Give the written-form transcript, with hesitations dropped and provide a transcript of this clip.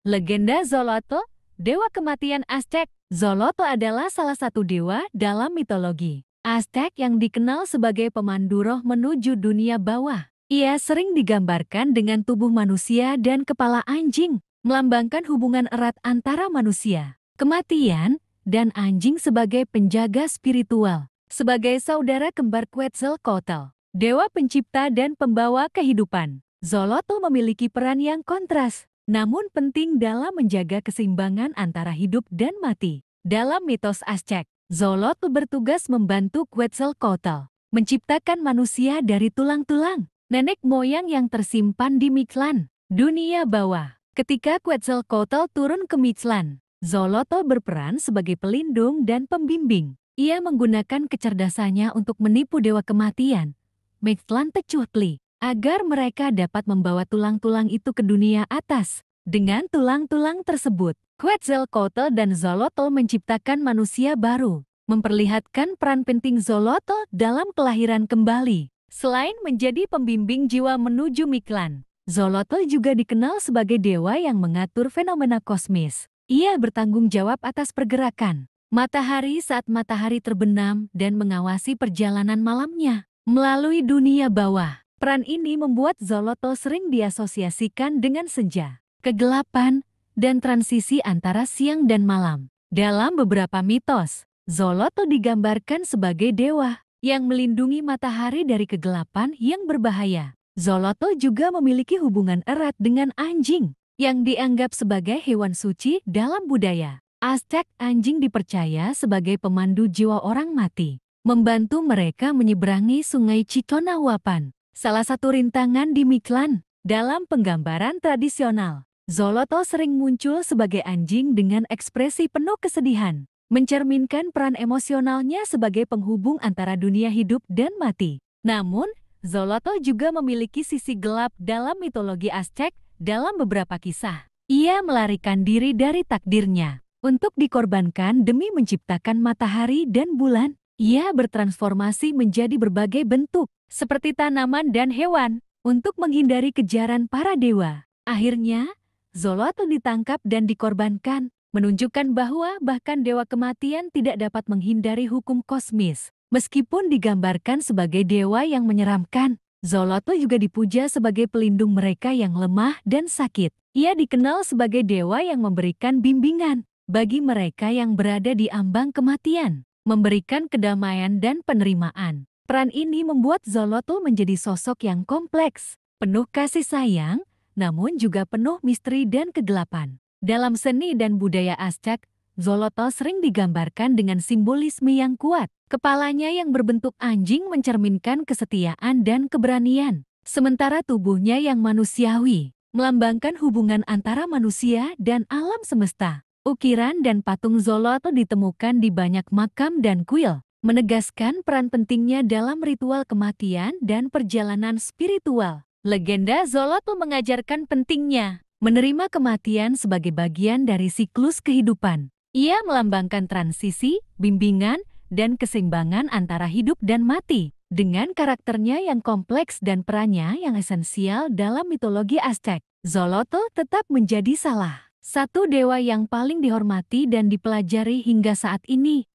Legenda Xolotl, dewa kematian Aztec. Xolotl adalah salah satu dewa dalam mitologi Aztec yang dikenal sebagai pemandu roh menuju dunia bawah. Ia sering digambarkan dengan tubuh manusia dan kepala anjing, melambangkan hubungan erat antara manusia, kematian, dan anjing sebagai penjaga spiritual. Sebagai saudara kembar Quetzalcoatl, dewa pencipta dan pembawa kehidupan, Xolotl memiliki peran yang kontras, namun penting dalam menjaga keseimbangan antara hidup dan mati. Dalam mitos Aztec, Xolotl bertugas membantu Quetzalcoatl menciptakan manusia dari tulang-tulang nenek moyang yang tersimpan di Mictlan, dunia bawah. Ketika Quetzalcoatl turun ke Mictlan, Xolotl berperan sebagai pelindung dan pembimbing. Ia menggunakan kecerdasannya untuk menipu dewa kematian, Mictlantecuhtli, agar mereka dapat membawa tulang-tulang itu ke dunia atas. Dengan tulang-tulang tersebut, Quetzalcoatl dan Xolotl menciptakan manusia baru, memperlihatkan peran penting Xolotl dalam kelahiran kembali. Selain menjadi pembimbing jiwa menuju Mictlan, Xolotl juga dikenal sebagai dewa yang mengatur fenomena kosmis. Ia bertanggung jawab atas pergerakan matahari saat matahari terbenam dan mengawasi perjalanan malamnya melalui dunia bawah. Peran ini membuat Xolotl sering diasosiasikan dengan senja, kegelapan, dan transisi antara siang dan malam. Dalam beberapa mitos, Xolotl digambarkan sebagai dewa yang melindungi matahari dari kegelapan yang berbahaya. Xolotl juga memiliki hubungan erat dengan anjing, yang dianggap sebagai hewan suci dalam budaya Aztec. Anjing dipercaya sebagai pemandu jiwa orang mati, membantu mereka menyeberangi sungai Chiconahuapan, salah satu rintangan di Mictlan. Dalam penggambaran tradisional, Xolotl sering muncul sebagai anjing dengan ekspresi penuh kesedihan, mencerminkan peran emosionalnya sebagai penghubung antara dunia hidup dan mati. Namun, Xolotl juga memiliki sisi gelap dalam mitologi Aztec. Dalam beberapa kisah, ia melarikan diri dari takdirnya untuk dikorbankan demi menciptakan matahari dan bulan. Ia bertransformasi menjadi berbagai bentuk, seperti tanaman dan hewan, untuk menghindari kejaran para dewa. Akhirnya, Xolotl ditangkap dan dikorbankan, menunjukkan bahwa bahkan dewa kematian tidak dapat menghindari hukum kosmis. Meskipun digambarkan sebagai dewa yang menyeramkan, Xolotl juga dipuja sebagai pelindung mereka yang lemah dan sakit. Ia dikenal sebagai dewa yang memberikan bimbingan bagi mereka yang berada di ambang kematian, memberikan kedamaian dan penerimaan. Peran ini membuat Xolotl menjadi sosok yang kompleks, penuh kasih sayang, namun juga penuh misteri dan kegelapan. Dalam seni dan budaya Aztec, Xolotl sering digambarkan dengan simbolisme yang kuat. Kepalanya yang berbentuk anjing mencerminkan kesetiaan dan keberanian, sementara tubuhnya yang manusiawi melambangkan hubungan antara manusia dan alam semesta. Ukiran dan patung Xolotl ditemukan di banyak makam dan kuil, menegaskan peran pentingnya dalam ritual kematian dan perjalanan spiritual. Legenda Xolotl mengajarkan pentingnya menerima kematian sebagai bagian dari siklus kehidupan. Ia melambangkan transisi, bimbingan, dan keseimbangan antara hidup dan mati. Dengan karakternya yang kompleks dan perannya yang esensial dalam mitologi Aztec, Xolotl tetap menjadi salah satu dewa yang paling dihormati dan dipelajari hingga saat ini.